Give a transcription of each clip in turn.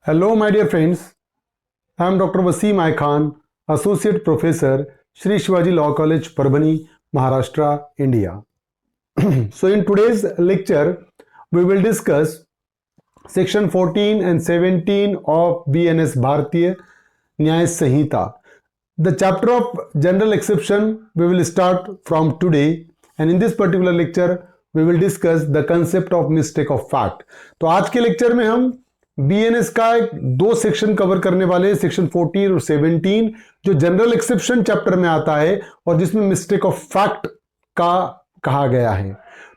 Hello, my dear friends. I am Dr. Wasim I Khan, Associate Professor, Shri Shivaji Law College, Parbhani, Maharashtra, India. So, in today's lecture, we will discuss Section 14 and 17 of BNS Bharatiya Nyaya Sanhita. The chapter of general exception we will start from today, and in this particular lecture we will discuss the concept of mistake of fact. तो आज के lecture में हम BNS का दो section cover करने वाले हैं, सेक्शन 14 और 17, जो जनरल एक्सेप्शन चैप्टर में आता है और जिसमें मिस्टेक ऑफ फैक्ट का कहा गया है।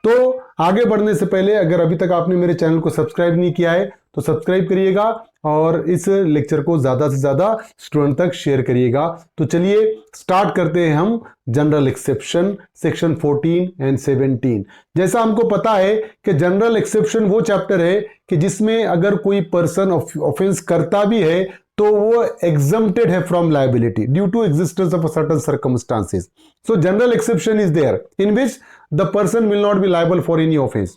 तो आगे बढ़ने से पहले अगर अभी तक आपने मेरे चैनल को सब्सक्राइब नहीं किया है तो सब्सक्राइब करिएगा और इस लेक्चर को ज्यादा से ज्यादा स्टूडेंट तक शेयर करिएगा। तो चलिए स्टार्ट करते हैं हम जनरल एक्सेप्शन सेक्शन 14 एंड 17। जैसा हमको पता है कि जनरल एक्सेप्शन वो चैप्टर है कि जिसमें अगर कोई पर्सन ऑफेंस करता भी है तो वो exempted है from liability due to existence of a certain circumstances. So general exception is there in which the person will not be liable for any offense.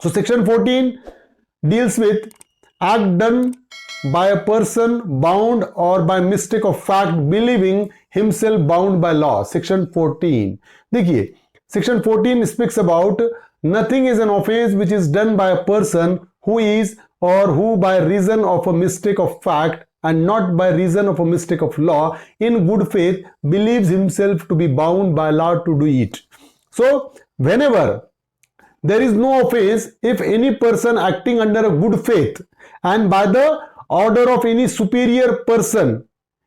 So section 14 deals with act done by a person bound or by mistake of fact believing himself bound by law. Section 14 देखिए section 14 speaks about nothing is an offense which is done by a person who is or who by reason of a mistake of fact and not by reason of a mistake of law in good faith believes himself to be bound by law to do it. So whenever there is no offense, if any person acting under a good faith and by the order of any superior person,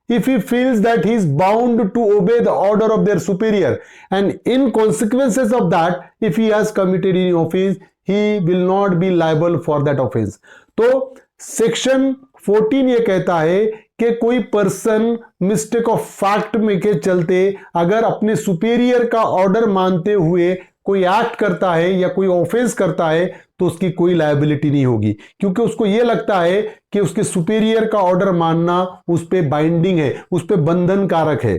if he feels that he is bound to obey the order of their superior, and in consequences of that, if he has committed any offense, he will not be liable for that offense. तो section 14 ये कहता है कि कोई person mistake of fact में के चलते अगर अपने सुपीरियर का ऑर्डर मानते हुए कोई एक्ट करता है या कोई ऑफेंस करता है तो उसकी कोई लायबिलिटी नहीं होगी, क्योंकि उसको यह लगता है कि उसके सुपीरियर का ऑर्डर मानना उस पर बाइंडिंग है, उस पर बंधन कारक है।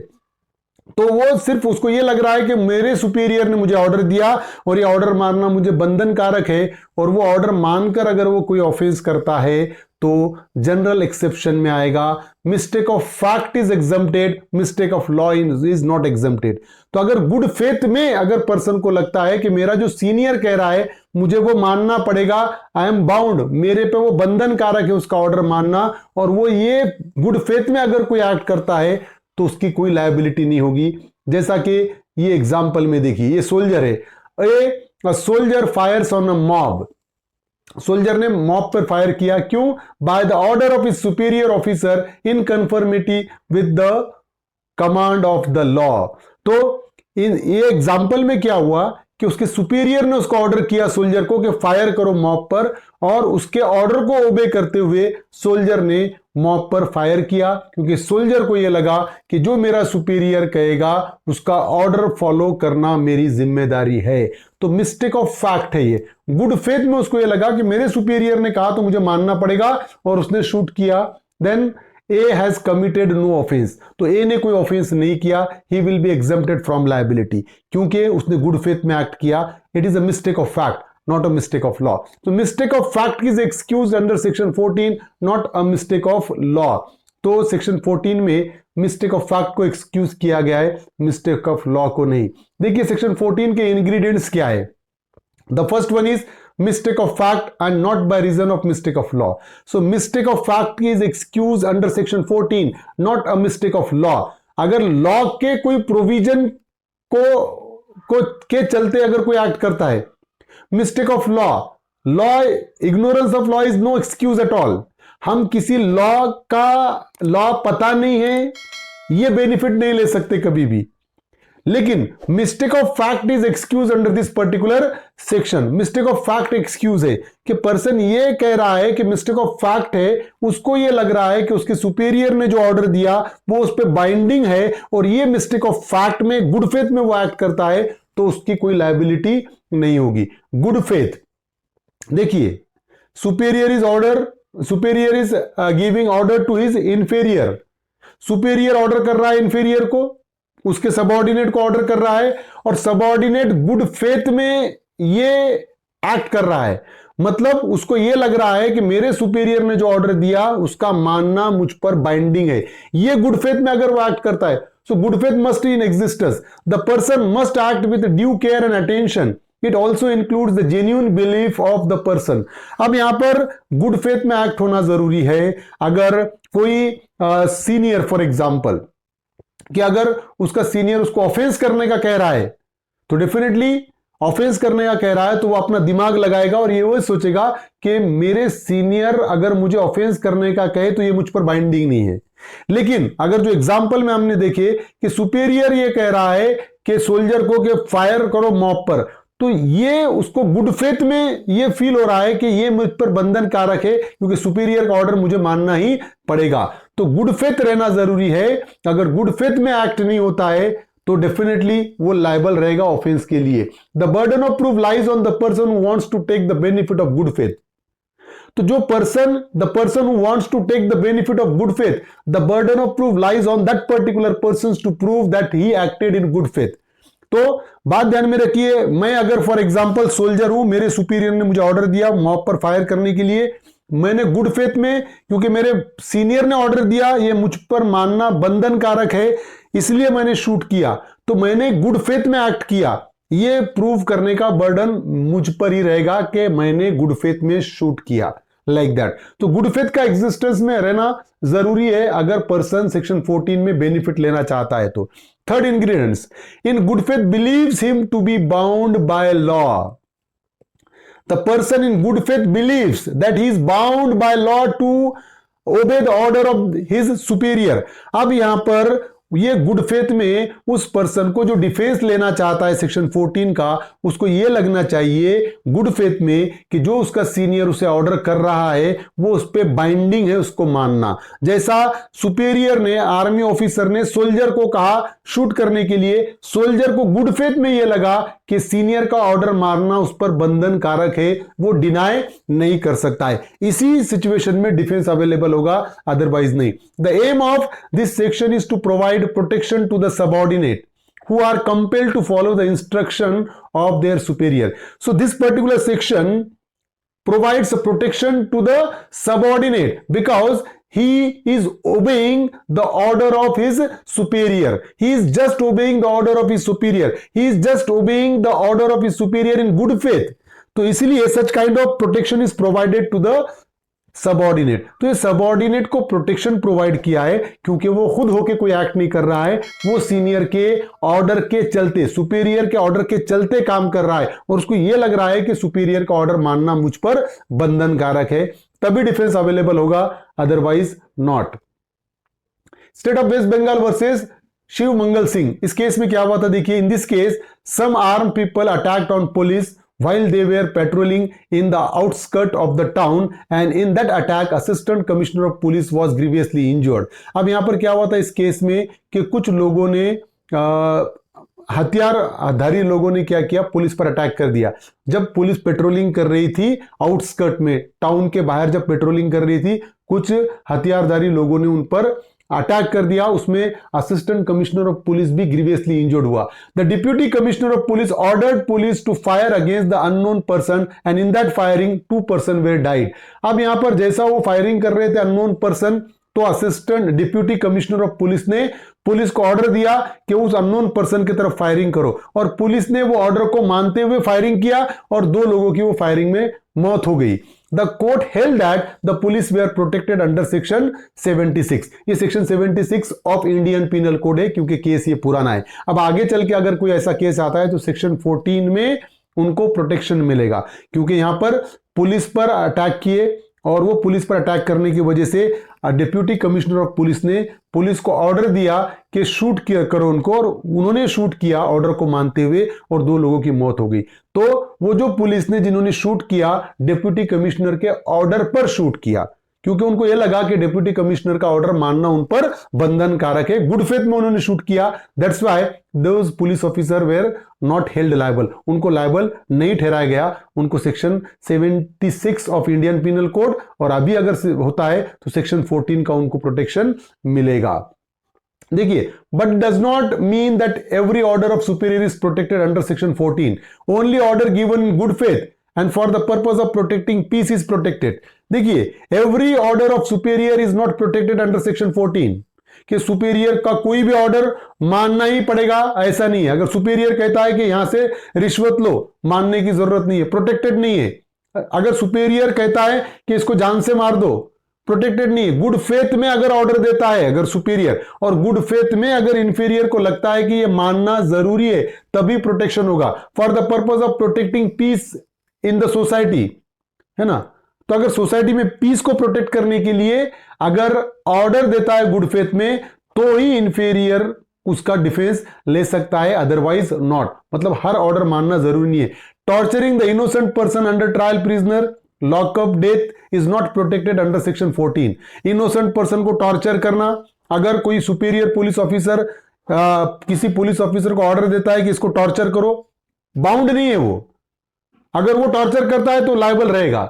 तो वो सिर्फ उसको ये लग रहा है कि मेरे सुपीरियर ने मुझे ऑर्डर दिया और ये ऑर्डर मानना मुझे बंधन कारक है, और वो ऑर्डर मानकर अगर वो कोई ऑफेंस करता है तो जनरल एक्सेप्शन में आएगा। Mistake of fact is exempted, mistake of law is not exempted. तो अगर गुड फेथ में अगर पर्सन को लगता है कि मेरा जो सीनियर कह रहा है मुझे वो मानना पड़ेगा, आई एम बाउंड, मेरे पे वो बंधन कारक है उसका ऑर्डर मानना, और वो ये गुड फेथ में अगर कोई एक्ट करता है तो उसकी कोई लायबिलिटी नहीं होगी। जैसा कि ये एग्जांपल में देखिए, ये सोल्जर है, a soldier fires on a mob, soldier ने मॉब पर फायर किया, क्यों? By the order of his superior officer in conformity with the command of the law. तो ये एग्जांपल में क्या हुआ कि उसके सुपीरियर ने उसको ऑर्डर किया सोल्जर को कि फायर करो मॉब पर, और उसके ऑर्डर को ओबे करते हुए सोल्जर ने मॉब पर फायर किया, क्योंकि सोल्जर को यह लगा कि जो मेरा सुपीरियर कहेगा उसका ऑर्डर फॉलो करना मेरी जिम्मेदारी है। तो मिस्टेक ऑफ फैक्ट है ये। गुड फेथ में उसको यह लगा कि मेरे सुपीरियर ने कहा तो मुझे मानना पड़ेगा, और उसने शूट किया। Then A has committed no offence, तो ए ने कोई ऑफेंस नहीं किया, he will be exempted from liability, क्योंकि उसने गुड फेथ में एक्ट किया। It is a mistake of fact, not a mistake of law. So mistake of fact is excused under section 14, not a mistake of law. तो section 14 में mistake of fact को excuse किया गया है, mistake of law को नहीं। देखिए section 14 के ingredients क्या है। The first one is mistake of fact and not by reason of mistake of law. So mistake of fact is excused under section 14, not a mistake of law. अगर law के कोई provision को के चलते अगर कोई एक्ट करता है, mistake of law, ignorance of law is no excuse at all. हम किसी लॉ पता नहीं है ये बेनिफिट नहीं ले सकते कभी भी, लेकिन mistake of fact is excuse under this particular section. Mistake of fact excuse है कि पर्सन ये कह रहा है कि मिस्टेक ऑफ फैक्ट है, उसको ये लग रहा है कि उसके सुपीरियर ने जो ऑर्डर दिया वो उस पर बाइंडिंग है, और ये मिस्टेक ऑफ फैक्ट में गुड फेथ में वो एक्ट करता है, तो उसकी कोई लायबिलिटी नहीं होगी। गुड फेथ देखिए, superior is giving order to his inferior, superior order कर रहा है इंफीरियर को, उसके सबऑर्डिनेट को ऑर्डर कर रहा है, और सबऑर्डिनेट गुड फेथ में ये एक्ट कर रहा है। मतलब उसको यह लग रहा है कि मेरे सुपीरियर ने जो ऑर्डर दिया उसका मानना मुझ पर बाइंडिंग है। ये गुड फेथ में अगर वो एक्ट करता है, so good faith must in existence, the person must act with due care and attention, it also includes the genuine belief of the person. अब यहां पर गुड फेथ में एक्ट होना जरूरी है। अगर कोई सीनियर फॉर एग्जाम्पल, कि अगर उसका सीनियर उसको ऑफेंस करने का कह रहा है, तो डेफिनेटली ऑफेंस करने का कह रहा है तो वो अपना दिमाग लगाएगा और ये वो सोचेगा कि मेरे सीनियर अगर मुझे ऑफेंस करने का कहे तो ये मुझ पर बाइंडिंग नहीं है। लेकिन अगर जो एग्जाम्पल में हमने देखे कि सुपेरियर ये कह रहा है कि सोल्जर को कि फायर करो मॉब पर, तो ये उसको गुड फेथ में ये फील हो रहा है कि ये मुझ पर बंधन कारक है क्योंकि सुपीरियर का ऑर्डर मुझे मानना ही पड़ेगा। तो गुड फेथ रहना जरूरी है। अगर गुड फेथ में एक्ट नहीं होता है तो डेफिनेटली वो लायबल रहेगा ऑफेंस के लिए। The burden of proof lies on the person who wants to take the benefit of good faith. तो जो the person who wants to take the benefit of good faith, the burden of proof lies on that particular person to prove that he acted in good faith. तो बात ध्यान में रखिए, मैं अगर for example soldier हूं, मेरे superior ने मुझे ऑर्डर दिया मॉब पर फायर करने के लिए, मैंने गुड फेथ में, क्योंकि मेरे सीनियर ने ऑर्डर दिया, ये मुझ पर मानना बंधन कारक है इसलिए मैंने शूट किया, तो मैंने गुड फेथ में एक्ट किया, ये प्रूव करने का बर्डन मुझ पर ही रहेगा कि मैंने गुड फेथ में शूट किया, लाइक दैट। तो गुड फेथ का एग्जिस्टेंस में रहना जरूरी है अगर पर्सन सेक्शन 14 में बेनिफिट लेना चाहता है तो। Third ingredients, in good faith believes him to be bound by law. The person in good faith believes that he is bound by law to obey the order of his superior। अब यहां पर ये good faith में उस person को जो defence लेना चाहता है सेक्शन 14 का, उसको ये लगना चाहिए गुड फेथ में कि जो उसका सीनियर उसे ऑर्डर कर रहा है वो उस पर बाइंडिंग है, उसको मानना। जैसा सुपेरियर ने, आर्मी ऑफिसर ने सोल्जर को कहा शूट करने के लिए, सोल्जर को गुड फेथ में यह लगा कि सीनियर का ऑर्डर मारना उस पर बंधन कारक है, वो डिनाई नहीं कर सकता है। इसी सिचुएशन में डिफेंस अवेलेबल होगा, अदरवाइज नहीं। The aim of this section is to provide protection to the subordinate who are compelled to follow the instruction of their superior। So this particular section provides a protection to the subordinate because he is obeying the order of his superior, he is just obeying the order of his superior, he is just obeying the order of his superior in good faith। तो इसीलिए such kind of protection is provided to the subordinate. तो ये subordinate को protection provide किया है क्योंकि वो खुद होके कोई एक्ट नहीं कर रहा है, वो सीनियर के ऑर्डर के चलते, सुपीरियर के ऑर्डर के चलते काम कर रहा है और उसको ये लग रहा है कि सुपीरियर का ऑर्डर मानना मुझ पर बंधन कारक है, तभी डिफेंस अवेलेबल होगा, otherwise not. State of West Bengal versus Shiv Mangal Singh, इस केस में क्या हुआ था देखिए। In this case some arm people attacked on police while they were patrolling in the outskirts of the town and in that attack assistant commissioner of police was grievously injured। अब यहां पर क्या हुआ था इस केस में कि कुछ लोगों ने हथियारधारी लोगों ने क्या किया, पुलिस पर अटैक कर दिया। जब पुलिस पेट्रोलिंग कर रही थी आउटस्कर्ट में, टाउन के बाहर जब पेट्रोलिंग कर रही थी, कुछ हथियारधारी लोगों ने उन पर अटैक कर दिया, उसमें असिस्टेंट कमिश्नर ऑफ पुलिस भी ग्रीवियसली इंजर्ड हुआ। The deputy commissioner of police ordered police to fire against the unknown person and in that firing 2 person were died. अब यहां पर जैसा वो फायरिंग कर रहे थे अननोन पर्सन, तो assistant deputy commissioner of police ने पुलिस को ऑर्डर दिया कि उस अननोन पर्सन की तरफ फायरिंग करो और पुलिस ने वो ऑर्डर को मानते हुए फायरिंग किया और 2 लोगों की वो फायरिंग में मौत हो गई। The court held that the police were protected under section 76। ये section 76 of Indian penal code है क्योंकि केस ये पुराना है। अब आगे चल के अगर कोई ऐसा केस आता है तो सेक्शन 14 में उनको प्रोटेक्शन मिलेगा क्योंकि यहां पर पुलिस पर अटैक किए और वो पुलिस पर अटैक करने की वजह से डिप्यूटी कमिश्नर ऑफ पुलिस ने पुलिस को ऑर्डर दिया कि शूट किया करो उनको, और उन्होंने शूट किया ऑर्डर को मानते हुए और 2 लोगों की मौत हो गई। तो वो जो पुलिस ने जिन्होंने शूट किया डिप्यूटी कमिश्नर के ऑर्डर पर शूट किया क्योंकि उनको यह लगा कि डिप्यूटी कमिश्नर का ऑर्डर मानना उन पर बंधन कारक है, गुड फेथ में उन्होंने शूट किया। That's why those police officer were not held liable, उनको लायबल नहीं ठहराया गया, उनको section 76 of Indian penal code और अभी अगर होता है तो सेक्शन 14 का उनको प्रोटेक्शन मिलेगा। देखिए, but does not mean that every order of superior is protected under section 14। Only order given in good faith and for the purpose of protecting peace is protected. देखिए, every order of superior is not protected under section 14 कि superior का कोई भी order मानना ही पड़ेगा, ऐसा नहीं है. अगर सुपीरियर कहता है कि यहां से रिश्वत लो, मानने की जरूरत नहीं है, प्रोटेक्टेड नहीं है. अगर सुपीरियर कहता है कि इसको जान से मार दो, प्रोटेक्टेड नहीं है. गुड फेथ में अगर ऑर्डर देता है अगर सुपीरियर, और गुड फेथ में अगर इंफीरियर को लगता है कि यह मानना जरूरी है, तभी प्रोटेक्शन होगा. For the purpose of protecting peace in the society, है ना. तो अगर सोसाइटी में पीस को प्रोटेक्ट करने के लिए अगर ऑर्डर देता है गुड फेथ में, तो ही इंफीरियर उसका डिफेंस ले सकता है, अदरवाइज नॉट. मतलब हर ऑर्डर मानना जरूरी नहीं है. Torturing the innocent person under trial prisoner, lockup, death is not protected under section 14. Innocent person को टॉर्चर करना, अगर कोई सुपीरियर पुलिस ऑफिसर किसी पुलिस ऑफिसर को ऑर्डर देता है कि इसको टॉर्चर करो, बाउंड नहीं है वो. अगर वो टॉर्चर करता है तो लायबल रहेगा.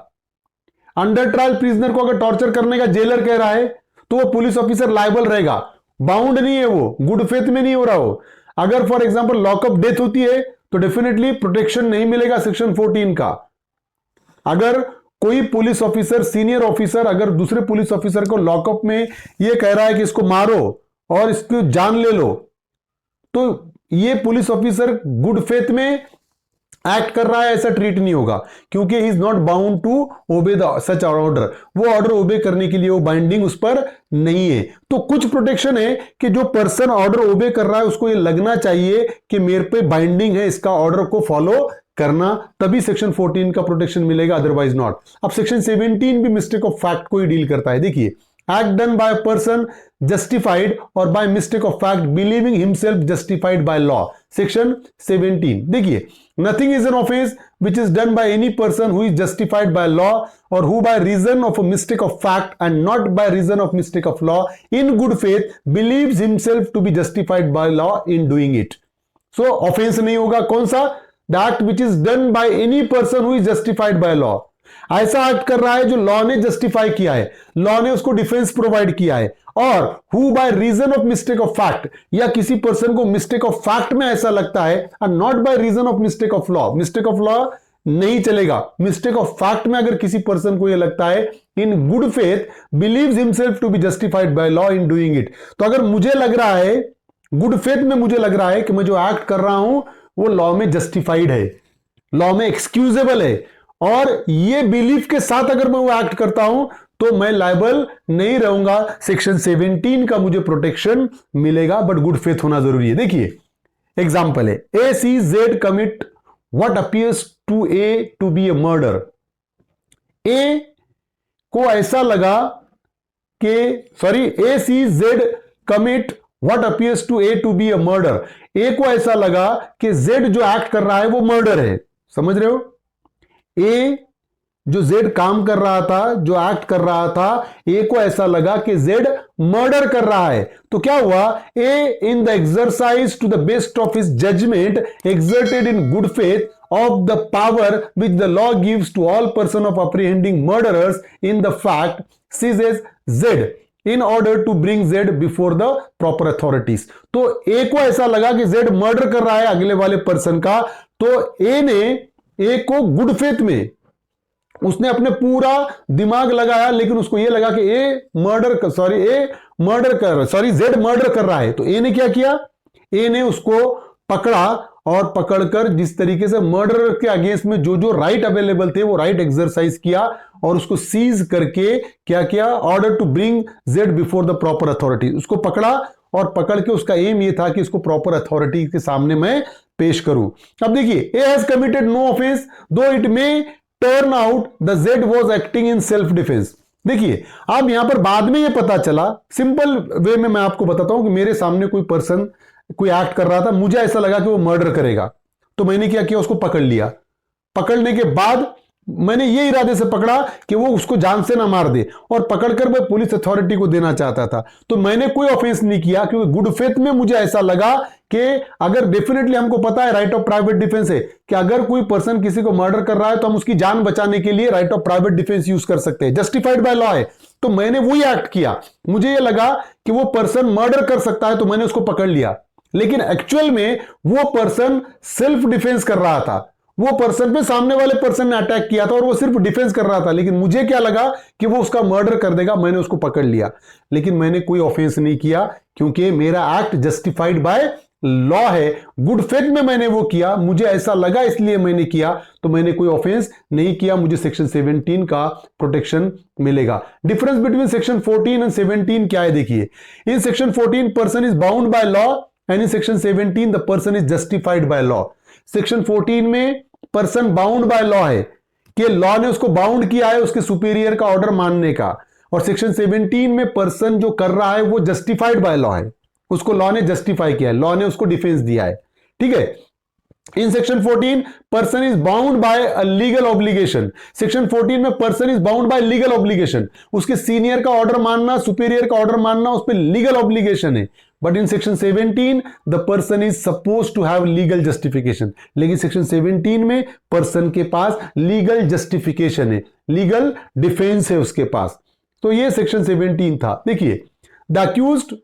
अंडर ट्रायल प्रिजनर को अगर टॉर्चर करने का जेलर कह रहा है तो वो पुलिस ऑफिसर लायबल रहेगा, बाउंड नहीं है वो, गुड फेथ में नहीं हो रहा हो. अगर फॉर एग्जांपल लॉकअप डेथ होती है तो डेफिनेटली प्रोटेक्शन नहीं मिलेगा सेक्शन 14 का. अगर कोई पुलिस ऑफिसर, सीनियर ऑफिसर, अगर दूसरे पुलिस ऑफिसर को लॉकअप में ये कह रहा है कि इसको मारो और इसकी जान ले लो, तो ये पुलिस ऑफिसर गुड फेथ में एक्ट कर रहा है, ऐसा ट्रीट नहीं होगा, क्योंकि he is not bound to obey the such order. वो ऑर्डर ओबे करने के लिए वो बाइंडिंग उस पर नहीं है. तो कुछ प्रोटेक्शन है कि जो पर्सन ऑर्डर ओबे कर रहा है उसको ये लगना चाहिए कि मेरे पे बाइंडिंग है इसका ऑर्डर को फॉलो करना, तभी सेक्शन 14 का प्रोटेक्शन मिलेगा, अदरवाइज नॉट. अब सेक्शन 17 भी मिस्टेक ऑफ फैक्ट को ही डील करता है. देखिए, act done by a person justified or by mistake of fact believing himself justified by law, section 17. देखिए, nothing is an offense which is done by any person who is justified by law or who by reason of a mistake of fact and not by reason of mistake of law in good faith believes himself to be justified by law in doing it. So offense नहीं होगा. कौन सा? The act which is done by any person who is justified by law. ऐसा act कर रहा है जो law ने जस्टिफाई किया है, लॉ ने उसको डिफेंस प्रोवाइड किया है, और who by reason of mistake of fact, या किसी पर्सन को मिस्टेक ऑफ फैक्ट में ऐसा लगता है, and not by reason of mistake of law. Mistake of law नहीं चलेगा, मिस्टेक ऑफ फैक्ट में अगर किसी पर्सन को यह लगता है in good faith believes himself to be justified by law in doing it. तो अगर मुझे लग रहा है गुड फेथ में, मुझे लग रहा है कि मैं जो एक्ट कर रहा हूं वो लॉ में जस्टिफाइड है, लॉ में एक्सक्यूजेबल है, और ये बिलीफ के साथ अगर मैं वो एक्ट करता हूं तो मैं लायबल नहीं रहूंगा. सेक्शन 17 का मुझे प्रोटेक्शन मिलेगा, बट गुड फेथ होना जरूरी है. देखिए, एग्जांपल है, A C Z commit what appears to A to be a murder. A को ऐसा लगा कि A C Z commit what appears to A to be a murder. A को ऐसा लगा कि जेड जो एक्ट कर रहा है वो मर्डर है. समझ रहे हो? ए जो जेड काम कर रहा था, जो एक्ट कर रहा था, ए को ऐसा लगा कि जेड मर्डर कर रहा है. तो क्या हुआ? A in the exercise to the best of his judgement exerted in good faith of the power which the law gives to all person of apprehending murderers in the fact seizes Z in order to bring Z before the proper authorities. तो ए को ऐसा लगा कि Z murder कर रहा है अगले वाले पर्सन का, तो ए ने ए को गुड फेथ में उसने अपने पूरा दिमाग लगाया, लेकिन उसको ये लगा कि जेड मर्डर कर रहा है. तो ए ने क्या किया? ए ने उसको पकड़ा, और पकड़कर जिस तरीके से मर्डर के अगेंस्ट में जो जो राइट अवेलेबल थे वो राइट एक्सरसाइज किया, और उसको सीज करके क्या किया? Order to bring Z before the proper authority. उसको पकड़ा, और पकड़ के उसका एम ये था कि इसको प्रॉपर अथॉरिटी के सामने मैं पेश करूं. अब देखिए, A has committed no offence though it may turn out the Z was acting in self defence. देखिए, अब यहां पर बाद में ये पता चला, सिंपल वे में मैं आपको बताता हूं कि मेरे सामने कोई पर्सन कोई एक्ट कर रहा था, मुझे ऐसा लगा कि वो मर्डर करेगा, तो मैंने क्या किया? उसको पकड़ लिया. पकड़ने के बाद मैंने ये इरादे से पकड़ा कि वो उसको जान से ना मार दे, और पकड़कर मैं पुलिस अथॉरिटी को देना चाहता था. तो मैंने कोई ऑफेंस नहीं किया, क्योंकि गुड फेथ में मुझे ऐसा लगा कि अगर डेफिनेटली हमको पता है राइट ऑफ प्राइवेट डिफेंस है कि अगर कोई पर्सन किसी को मर्डर कर रहा है तो हम उसकी जान बचाने के लिए right of private defence use कर सकते हैं, जस्टिफाइड बाय लॉ है. तो मैंने वही एक्ट किया. मुझे ये लगा कि वो पर्सन मर्डर कर सकता है, तो मैंने उसको पकड़ लिया, लेकिन एक्चुअल में वो पर्सन सेल्फ डिफेंस कर रहा था, वो पर्सन पे सामने वाले पर्सन ने अटैक किया था और वो सिर्फ डिफेंस कर रहा था, लेकिन मुझे क्या लगा कि वो उसका मर्डर कर देगा, मैंने उसको पकड़ लिया, लेकिन मैंने कोई ऑफेंस नहीं किया क्योंकि मेरा एक्ट जस्टिफाइड बाय लॉ है, गुड फेथ में मैंने वो किया, मुझे ऐसा लगा इसलिए मैंने किया, तो मैंने कोई ऑफेंस नहीं किया, मुझे सेक्शन 17 का प्रोटेक्शन मिलेगा। डिफरेंस बिटवीन सेक्शन 14 एंड 17 क्या है देखिए, इन section 14 person is bound by law and in section 17 the person is justified by law. Section 14 में पर्सन बाउंड बाय लॉ है कि लॉ ने उसको बाउंड किया है उसके सुपीरियर का ऑर्डर मानने का, और सेक्शन 17 में पर्सन जो कर रहा है वो जस्टिफाइड बाय लॉ है, उसको लॉ ने जस्टिफाई किया है, लॉ ने उसको डिफेंस दिया है। ठीक है, in section 14 person is bound by a legal obligation. Section 14 में person is bound by legal obligation, उसके सीनियर का ऑर्डर मानना, सुपीरियर का ऑर्डर मानना, उस पर लीगल ऑब्लिगेशन है। But in section 17 the person is suppose to have legal justification, लेकिन सेक्शन 17 में पर्सन के पास लीगल जस्टिफिकेशन है, लीगल डिफेंस है उसके पास। तो ये सेक्शन 17 था। देखिए द अक्यूज्ड,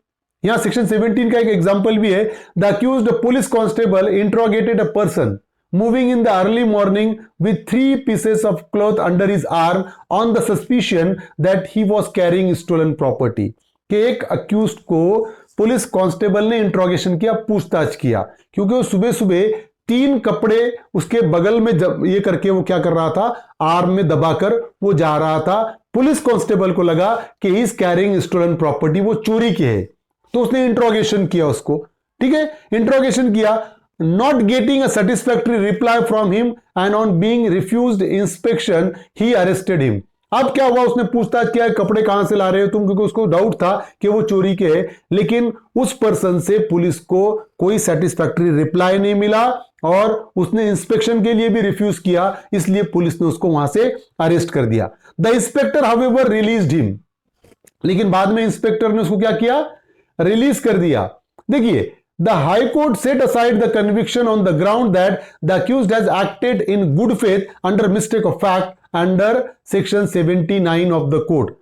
यहां सेक्शन 17 का एक एग्जांपल भी है, the accused police constable interrogated a person moving in the early morning with 3 pieces of cloth under his arm on the suspicion that he was carrying stolen property। कि एक accused को police constable ने interrogation किया, पूछताछ किया, क्योंकि वो सुबह सुबह 3 कपड़े उसके बगल में जब ये करके वो क्या कर रहा था, आर्म में दबाकर वो जा रहा था। पुलिस कांस्टेबल को लगा कि he is carrying stolen property, वो चोरी की है, तो उसने इंट्रोगेशन किया उसको। ठीक है, इंट्रोगेशन किया, not getting a satisfactory reply from him and on being refused inspection he arrested him. अब क्या हुआ, उसने पूछताछ किया कपड़े कहां से ला रहे हो तुम, क्योंकि उसको डाउट था कि वो चोरी के है, लेकिन उस पर्सन से पुलिस को कोई सेटिस्फैक्टरी रिप्लाई नहीं मिला और उसने इंस्पेक्शन के लिए भी रिफ्यूज किया, इसलिए पुलिस ने उसको वहां से अरेस्ट कर दिया। The inspector however released him, लेकिन बाद में इंस्पेक्टर ने उसको क्या किया, रिलीज कर दिया। देखिए the high court set aside the conviction on the ground that the accused has acted in good faith under mistake of fact under section 79 of the code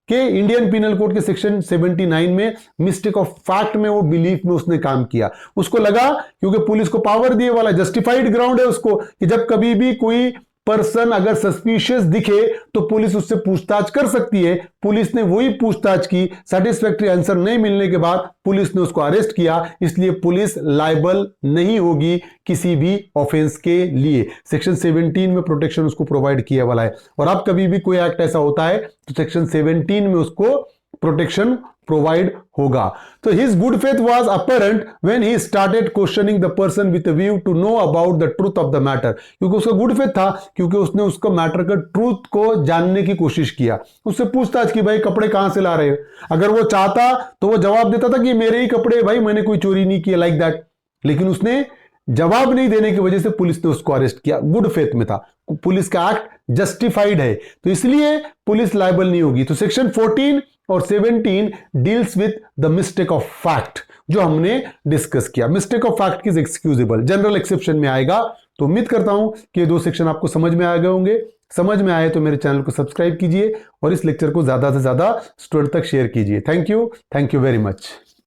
के इंडियन पिनल कोड के section 79 में mistake of fact में वो belief में उसने काम किया। उसको लगा क्योंकि पुलिस को पावर दिए वाला जस्टिफाइड ग्राउंड है उसको कि जब कभी भी कोई पर्सन अगर सस्पिशियस दिखे तो पुलिस उससे पूछताछ कर सकती है। पुलिस ने वही पूछताछ की, सेटिस्फैक्टरी आंसर नहीं मिलने के बाद पुलिस ने उसको अरेस्ट किया, इसलिए पुलिस लायबल नहीं होगी किसी भी ऑफेंस के लिए। सेक्शन 17 में प्रोटेक्शन उसको प्रोवाइड किया वाला है, और अब कभी भी कोई एक्ट ऐसा होता है तो सेक्शन 17 में उसको प्रोटेक्शन प्रोवाइड होगा। तो his good faith was apparent when he started questioning the person with a view to know about the truth of the matter, क्योंकि उसका गुड फेथ था, क्योंकि उसने उसको मैटर का ट्रूथ को जानने की कोशिश किया, उससे पूछताछ की भाई कपड़े कहां से ला रहे हो। अगर वो चाहता तो वो जवाब देता था कि मेरे ही कपड़े भाई, मैंने कोई चोरी नहीं किया, लाइक दैट, लेकिन उसने जवाब नहीं देने की वजह से पुलिस ने उसको अरेस्ट किया, गुड फेथ में था, पुलिस का एक्ट जस्टिफाइड है, तो इसलिए पुलिस लायबल नहीं होगी। तो सेक्शन 14 और 17 deals with the mistake of fact जो हमने डिस्कस किया। Mistake of fact is excusable, general exception में आएगा। तो उम्मीद करता हूं कि ये 2 सेक्शन आपको समझ में आ गए होंगे। समझ में आए तो मेरे चैनल को सब्सक्राइब कीजिए और इस लेक्चर को ज्यादा से ज्यादा स्टूडेंट तक शेयर कीजिए। Thank you very much.